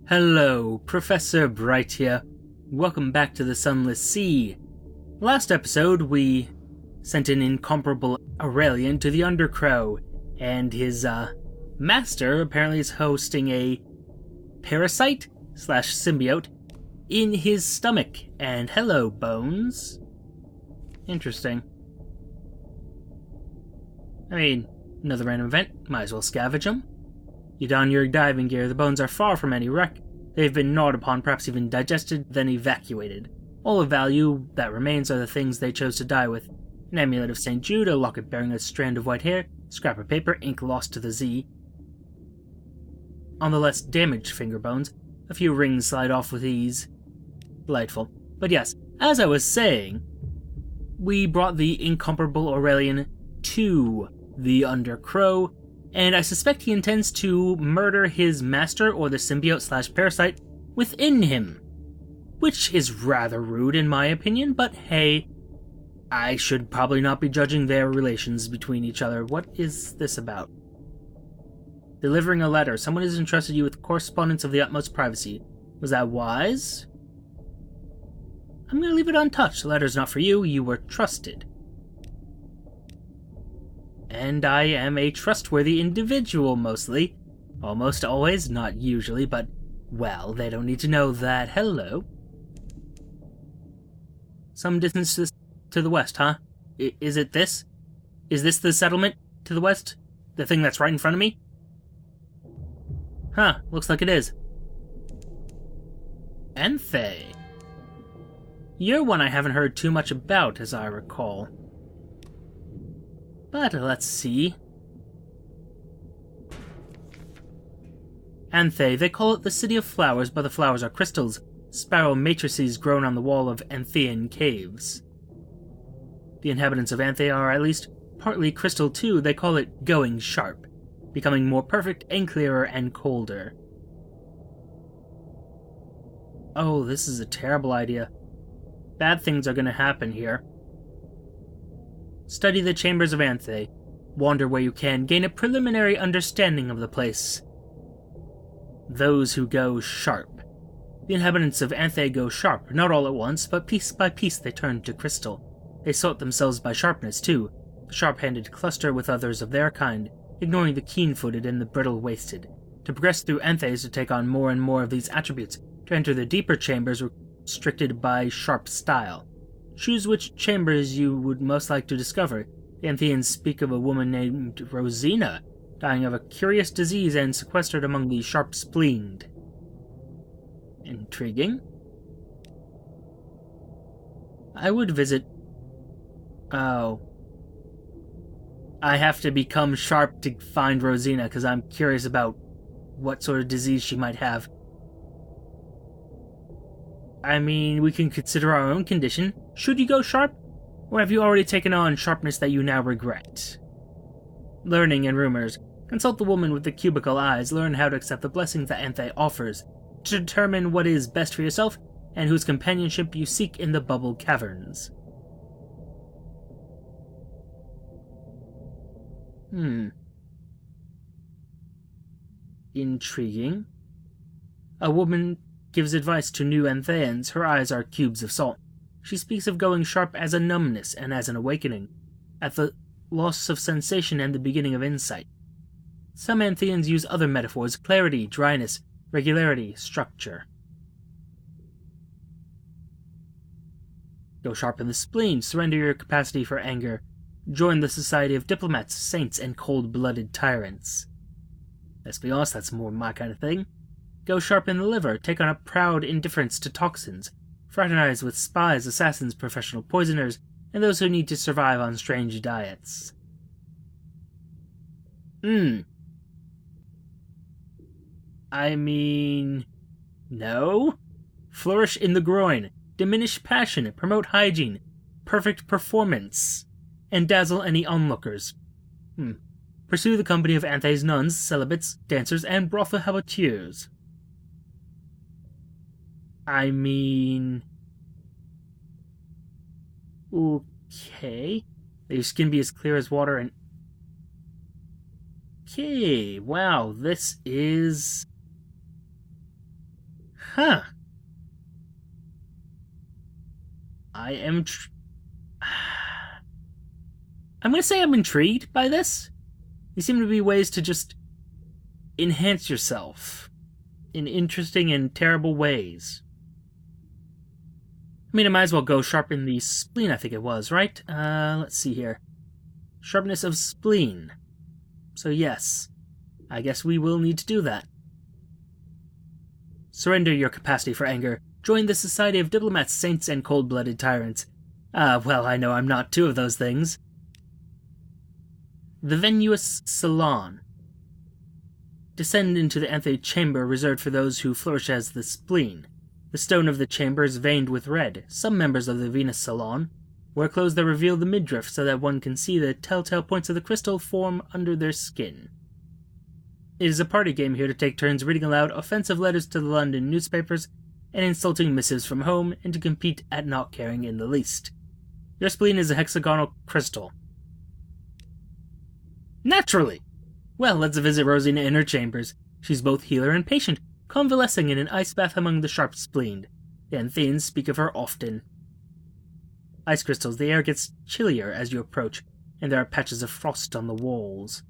Hello, Professor Bright here. Welcome back to the Sunless Sea. Last episode, we sent an incomparable Aurelian to the Undercrow, and his, master apparently is hosting a parasite/symbiote in his stomach. And hello, Bones. Interesting. I mean, another random event, might as well scavenge them. You don your diving gear, the bones are far from any wreck. They've been gnawed upon, perhaps even digested, then evacuated. All of value that remains are the things they chose to die with. An amulet of St. Jude, a locket bearing a strand of white hair, scrap of paper, ink lost to the Z. On the less damaged finger bones, a few rings slide off with ease. Delightful. But yes, as I was saying, we brought the incomparable Aurelian to the Undercrow, and I suspect he intends to murder his master or the symbiote/parasite within him. Which is rather rude in my opinion, but hey, I should probably not be judging their relations between each other. What is this about? Delivering a letter. Someone has entrusted you with correspondence of the utmost privacy. Was that wise? I'm gonna leave it untouched. The letter's not for you. You were trusted. And I am a trustworthy individual, mostly. Almost always, not usually, but, well, they don't need to know that. Hello. Some distance to the west, huh? Is it this? Is this the settlement to the west? The thing that's right in front of me? Huh, looks like it is. Enthe. You're one I haven't heard too much about, as I recall. But let's see. Anthe, they call it the City of Flowers, but the flowers are crystals, spiral matrices grown on the wall of Anthean caves. The inhabitants of Anthe are at least partly crystal too. They call it going sharp, becoming more perfect and clearer and colder. Oh, this is a terrible idea. Bad things are going to happen here. Study the chambers of Anthe. Wander where you can, gain a preliminary understanding of the place. Those who go sharp. The inhabitants of Anthe go sharp, not all at once, but piece by piece they turn to crystal. They sort themselves by sharpness, too. The sharp-handed cluster with others of their kind, ignoring the keen-footed and the brittle-waisted. To progress through Anthe is to take on more and more of these attributes, to enter the deeper chambers restricted by sharp style. Choose which chambers you would most like to discover. The Antheans speak of a woman named Rosina, dying of a curious disease and sequestered among the sharp-spleened. Intriguing. I would visit... Oh. I have to become sharp to find Rosina, because I'm curious about what sort of disease she might have. I mean, we can consider our own condition. Should you go sharp? Or have you already taken on sharpness that you now regret? Learning and rumors. Consult the woman with the cubicle eyes. Learn how to accept the blessings that Anthe offers. To determine what is best for yourself, and whose companionship you seek in the bubble caverns. Intriguing. A woman gives advice to new Antheans. Her eyes are cubes of salt. She speaks of going sharp as a numbness and as an awakening, at the loss of sensation and the beginning of insight. Some Antheans use other metaphors: clarity, dryness, regularity, structure. Go sharp in the spleen. Surrender your capacity for anger. Join the society of diplomats, saints, and cold-blooded tyrants. Let's be honest, that's more my kind of thing. Go sharp in the liver. Take on a proud indifference to toxins. Fraternize with spies, assassins, professional poisoners, and those who need to survive on strange diets. I mean... no? Flourish in the groin. Diminish passion. Promote hygiene. Perfect performance. And dazzle any onlookers. Pursue the company of Anthe's nuns, celibates, dancers, and brothel habitués. I mean... okay. Your skin be as clear as water and... okay, wow, this is... Huh. I'm gonna say I'm intrigued by this. These seem to be ways to just enhance yourself in interesting and terrible ways. I mean, I might as well go sharpen the spleen, I think it was, right? Let's see here. Sharpness of spleen. So yes, I guess we will need to do that. Surrender your capacity for anger. Join the Society of Diplomats, Saints, and Cold-Blooded Tyrants. Well, I know I'm not two of those things. The Venuous Salon. Descend into the antechamber reserved for those who flourish as the spleen. The stone of the chamber is veined with red. Some members of the Venus Salon wear clothes that reveal the midriff so that one can see the telltale points of the crystal form under their skin. It is a party game here to take turns reading aloud offensive letters to the London newspapers and insulting missives from home, and to compete at not caring in the least. Your spleen is a hexagonal crystal. Naturally! Well, let's visit Rosina in her chambers. She's both healer and patient, convalescing in an ice bath among the sharp-spleened. The Antheans speak of her often. Ice crystals, the air gets chillier as you approach, and there are patches of frost on the walls.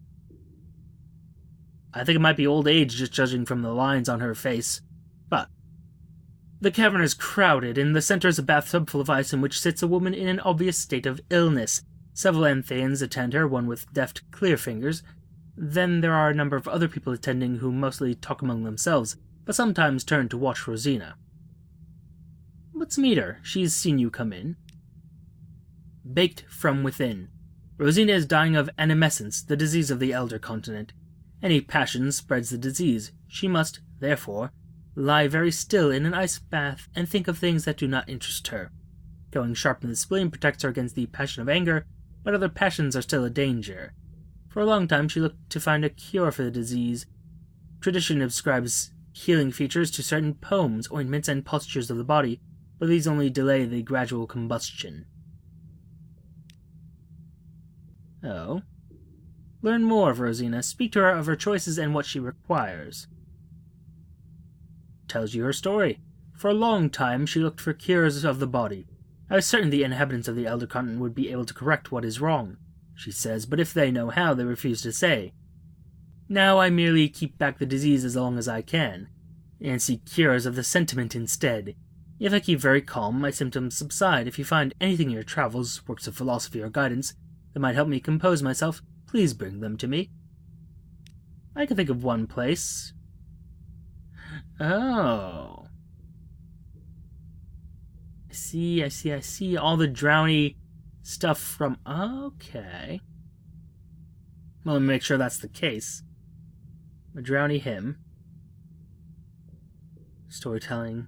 I think it might be old age just judging from the lines on her face. But the cavern is crowded. In the center is a bathtub full of ice in which sits a woman in an obvious state of illness. Several Antheans attend her, one with deft, clear fingers. Then there are a number of other people attending who mostly talk among themselves, but sometimes turn to watch Rosina. Let's meet her. She's seen you come in. Baked from within. Rosina is dying of animescence, the disease of the elder continent. Any passion spreads the disease. She must, therefore, lie very still in an ice bath and think of things that do not interest her. Going sharp in the spleen protects her against the passion of anger, but other passions are still a danger. For a long time she looked to find a cure for the disease. Tradition ascribes healing features to certain poems, ointments, and postures of the body, but these only delay the gradual combustion. Oh. Learn more of Rosina. Speak to her of her choices and what she requires. Tells you her story. For a long time she looked for cures of the body. I was certain the inhabitants of the Elder Continent would be able to correct what is wrong, she says, but if they know how, they refuse to say. Now I merely keep back the disease as long as I can, and seek cures of the sentiment instead. If I keep very calm, my symptoms subside. If you find anything in your travels, works of philosophy or guidance, that might help me compose myself, please bring them to me. I can think of one place. Oh. I see. All the drowny stuff from... Okay. Well, let me make sure that's the case. A drowny hymn. Storytelling.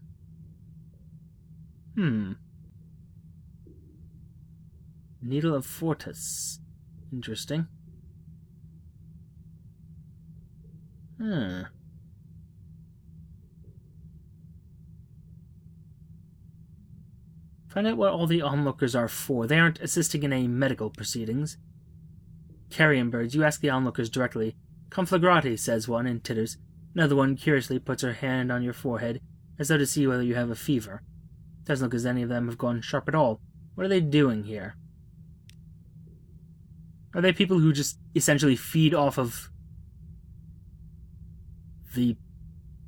Needle of Fortis. Interesting. Find out what all the onlookers are for. They aren't assisting in any medical proceedings. Carrion birds, you ask the onlookers directly. Conflagrati, says one, and titters. Another one curiously puts her hand on your forehead, as though to see whether you have a fever. Doesn't look as any of them have gone sharp at all. What are they doing here? Are they people who just essentially feed off of the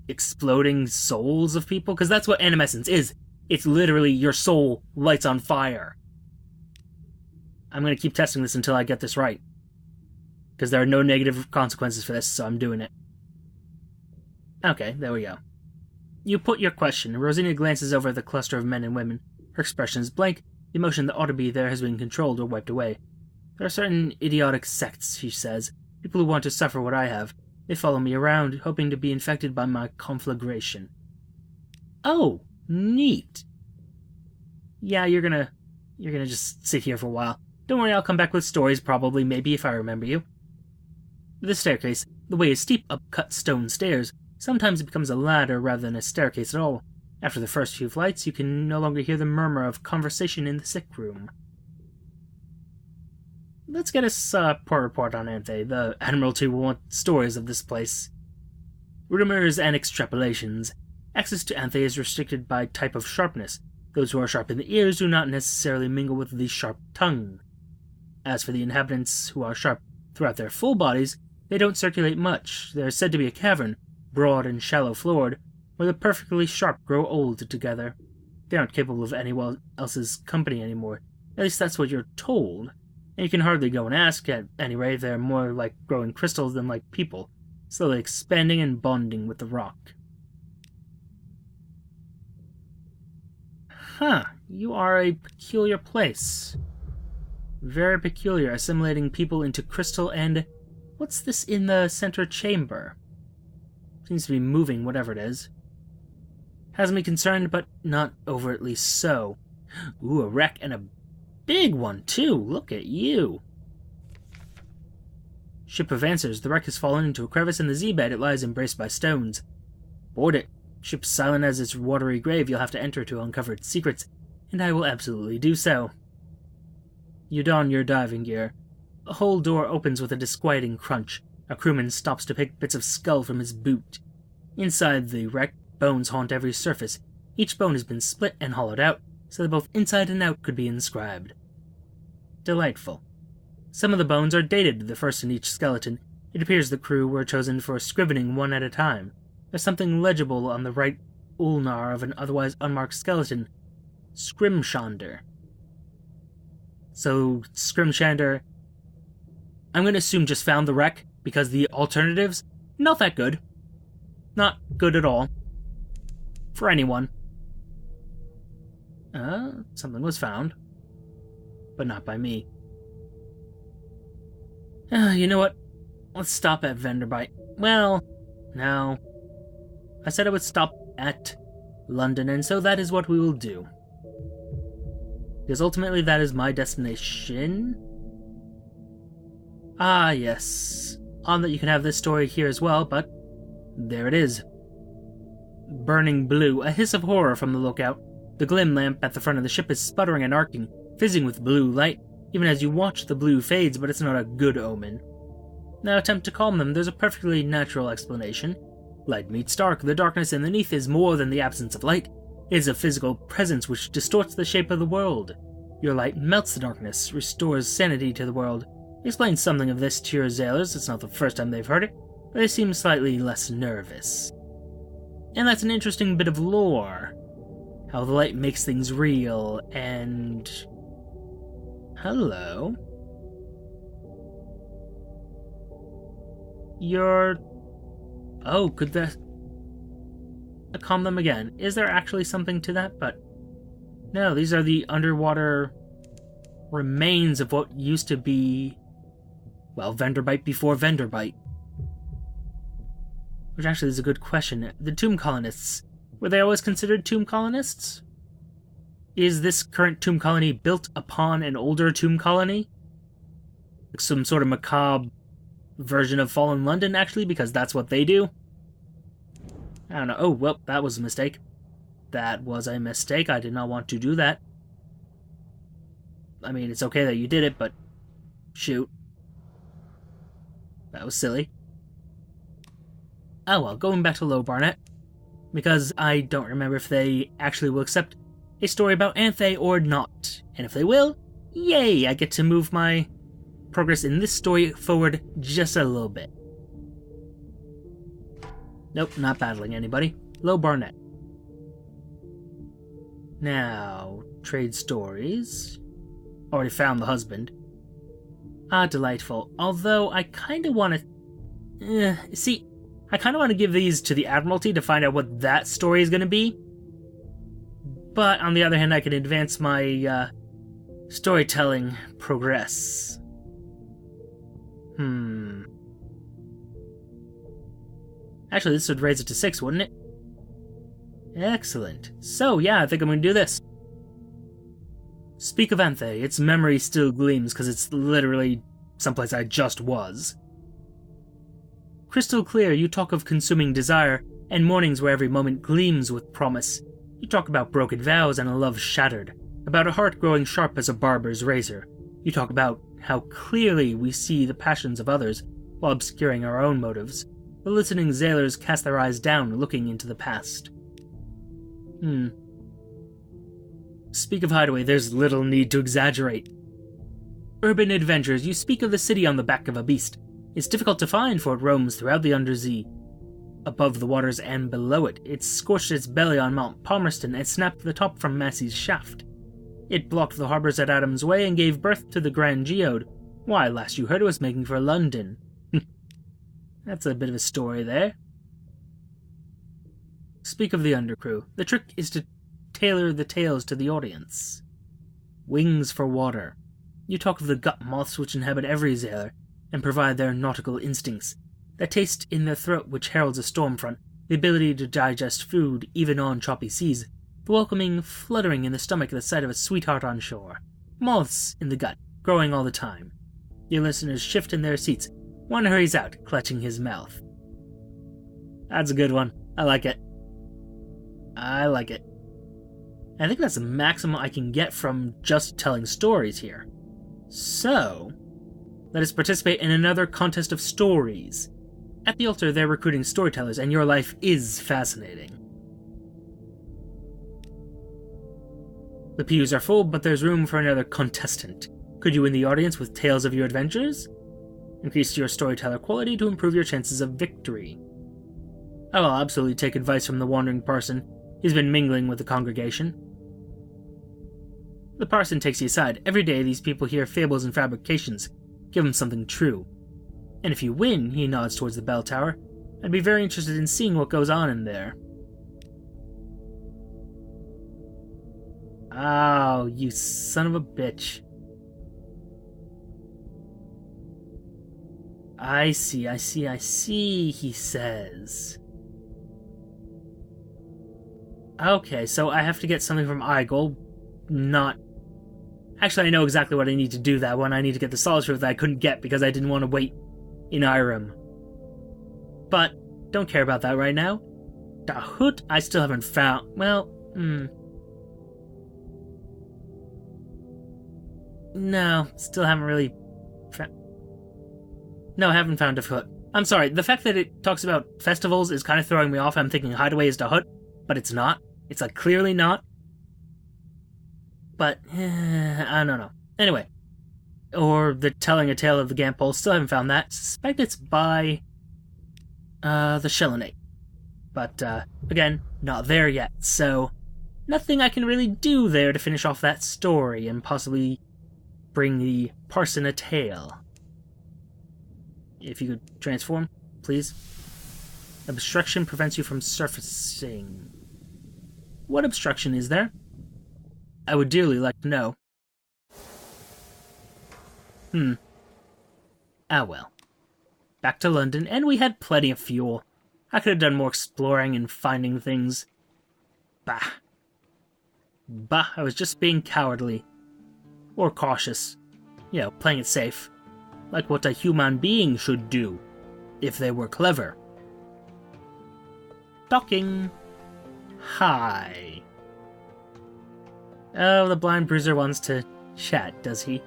exploding souls of people? Because that's what animescence is. It's literally your soul lights on fire. I'm going to keep testing this until I get this right. Because there are no negative consequences for this, so I'm doing it. Okay, there we go. You put your question. Rosina glances over the cluster of men and women. Her expression is blank. The emotion that ought to be there has been controlled or wiped away. There are certain idiotic sects, she says. People who want to suffer what I have. They follow me around, hoping to be infected by my conflagration. Oh, neat. Yeah, you're gonna just sit here for a while. Don't worry, I'll come back with stories, probably, maybe, if I remember you. This staircase, the way is steep up cut stone stairs. Sometimes it becomes a ladder rather than a staircase at all. After the first few flights, you can no longer hear the murmur of conversation in the sick room. Let's get a port report on Anthe. The Admiralty will want stories of this place. Rumors and extrapolations. Access to Anthe is restricted by type of sharpness. Those who are sharp in the ears do not necessarily mingle with the sharp tongue. As for the inhabitants who are sharp throughout their full bodies, they don't circulate much. There is said to be a cavern, broad and shallow-floored, where the perfectly sharp grow old together. They aren't capable of anyone else's company anymore. At least that's what you're told. And you can hardly go and ask. At any rate, they're more like growing crystals than like people, slowly expanding and bonding with the rock. Huh, you are a peculiar place. Very peculiar, assimilating people into crystal and... What's this in the center chamber? Seems to be moving, whatever it is. Has me concerned, but not overtly so. Ooh, a wreck, and a big one, too. Look at you. Ship of Answers. The wreck has fallen into a crevice in the Z-bed. It lies embraced by stones. Board it. Ship silent as its watery grave. You'll have to enter to uncover its secrets, and I will absolutely do so. You don your diving gear. A whole door opens with a disquieting crunch. A crewman stops to pick bits of skull from his boot. Inside the wreck, bones haunt every surface. Each bone has been split and hollowed out, so that both inside and out could be inscribed. Delightful. Some of the bones are dated, the first in each skeleton. It appears the crew were chosen for scrivening one at a time. There's something legible on the right ulnar of an otherwise unmarked skeleton. Scrimshander. So, Scrimshander... I'm going to assume just found the wreck, because the alternatives, not that good. Not good at all. For anyone. Something was found. But not by me. You know what? Let's stop at Venderbite. Well, no. I said I would stop at London, and so that is what we will do. Because ultimately that is my destination. Ah, yes. On that you can have this story here as well, but there it is. Burning blue, a hiss of horror from the lookout. The glim lamp at the front of the ship is sputtering and arcing, fizzing with blue light. Even as you watch, the blue fades, but it's not a good omen. Now attempt to calm them. There's a perfectly natural explanation. Light meets dark. The darkness underneath is more than the absence of light. It is a physical presence which distorts the shape of the world. Your light melts the darkness, restores sanity to the world. Explain something of this to your sailors. It's not the first time they've heard it, but they seem slightly less nervous. And that's an interesting bit of lore. How the light makes things real, and... Hello. You're... Oh, could that... calm them again. Is there actually something to that? But... No, these are the underwater remains of what used to be... Well, Venderbite before Venderbite. Which actually is a good question. The tomb colonists. Were they always considered tomb colonists? Is this current tomb colony built upon an older tomb colony? Like some sort of macabre version of Fallen London, actually, because that's what they do? I don't know. Oh, well, that was a mistake. That was a mistake. I did not want to do that. I mean, it's okay that you did it, but... Shoot. That was silly. Oh well, going back to Low Barnet. Because I don't remember if they actually will accept a story about Anthe or not. And if they will, yay! I get to move my progress in this story forward just a little bit. Nope, not battling anybody. Low Barnet. Now, trade stories. Already found the husband. Ah, delightful. Although, I kinda wanna... see, I kinda wanna give these to the Admiralty to find out what that story is gonna be. But, on the other hand, I can advance my, storytelling progress. Actually, this would raise it to 6, wouldn't it? Excellent. So, yeah, I think I'm gonna do this. Speak of Anthe, its memory still gleams because it's literally someplace I just was. Crystal clear, you talk of consuming desire, and mornings where every moment gleams with promise. You talk about broken vows and a love shattered, about a heart growing sharp as a barber's razor. You talk about how clearly we see the passions of others, while obscuring our own motives. The listening sailors cast their eyes down, looking into the past. Speak of hideaway, there's little need to exaggerate. Urban adventures, you speak of the city on the back of a beast. It's difficult to find, for it roams throughout the undersea. Above the waters and below it, it scorched its belly on Mount Palmerston and snapped the top from Massey's shaft. It blocked the harbours at Adam's Way and gave birth to the Grand Geode. Why, last you heard it was making for London. That's a bit of a story there. Speak of the undercrew. The trick is to tailor the tales to the audience. Wings for water. You talk of the gut moths which inhabit every sailor, and provide their nautical instincts. That taste in their throat which heralds a storm front, the ability to digest food even on choppy seas, the welcoming fluttering in the stomach at the sight of a sweetheart on shore. Moths in the gut, growing all the time. Your listeners shift in their seats. One hurries out, clutching his mouth. That's a good one. I like it. I like it. I think that's the maximum I can get from just telling stories here. So, let us participate in another contest of stories. At the altar, they're recruiting storytellers, and your life is fascinating. The pews are full, but there's room for another contestant. Could you win the audience with tales of your adventures? Increase your storyteller quality to improve your chances of victory. I will absolutely take advice from the wandering parson. He's been mingling with the congregation. The parson takes you aside. Every day these people hear fables and fabrications. Give them something true. And if you win, he nods towards the bell tower, I'd be very interested in seeing what goes on in there. Oh, you son of a bitch. I see, he says. Okay, so I have to get something from Igel, not... Actually, I know exactly what I need to do that one. I need to get the solitude that I couldn't get because I didn't want to wait in Irem. But, don't care about that right now. The hood I still haven't found. Well, No, still haven't really found... No, I haven't found a Dahut. I'm sorry, the fact that it talks about festivals is kind of throwing me off. I'm thinking Hideaway is Dahut, but it's not. It's like clearly not. But, I don't know. Anyway. Or the Telling a Tale of the Gampole, still haven't found that. Suspect it's by the Shellinate. But, again, not there yet, so nothing I can really do there to finish off that story and possibly bring the parson a tale. If you could transform, please. Obstruction prevents you from surfacing. What obstruction is there? I would dearly like to know. Ah well. Back to London, and we had plenty of fuel. I could have done more exploring and finding things. Bah, I was just being cowardly. Or cautious. You know, playing it safe. Like what a human being should do, if they were clever. Docking. Hi. Oh, the blind bruiser wants to chat, does he?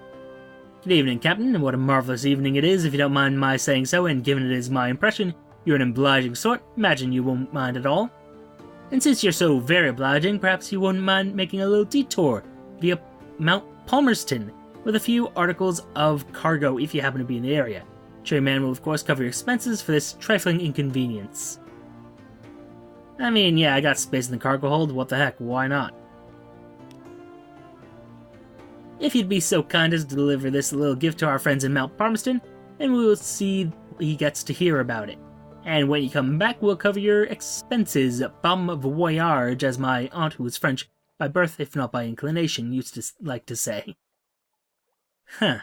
Good evening, Captain, and what a marvelous evening it is, if you don't mind my saying so, and given it is my impression you're an obliging sort, imagine you won't mind at all. And since you're so very obliging, perhaps you wouldn't mind making a little detour via Mount Palmerston, with a few articles of cargo if you happen to be in the area. Cherryman will of course cover your expenses for this trifling inconvenience. I mean, yeah, I got space in the cargo hold, what the heck, why not? If you'd be so kind as to deliver this little gift to our friends in Mount Palmerston, and we will see he gets to hear about it. And when you come back, we'll cover your expenses. Bon voyage, as my aunt, who was French by birth, if not by inclination, used to like to say. Huh.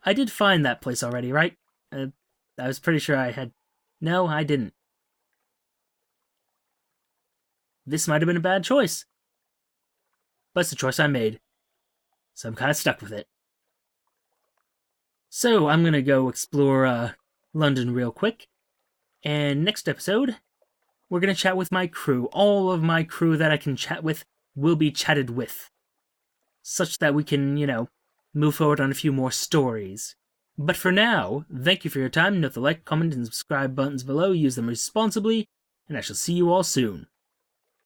I did find that place already, right? I was pretty sure I had... No, I didn't. This might have been a bad choice. But it's the choice I made. So I'm kind of stuck with it. So I'm going to go explore London real quick. And next episode, we're going to chat with my crew. All of my crew that I can chat with will be chatted with. Such that we can, you know, move forward on a few more stories. But for now, thank you for your time. Note the like, comment, and subscribe buttons below. Use them responsibly. And I shall see you all soon.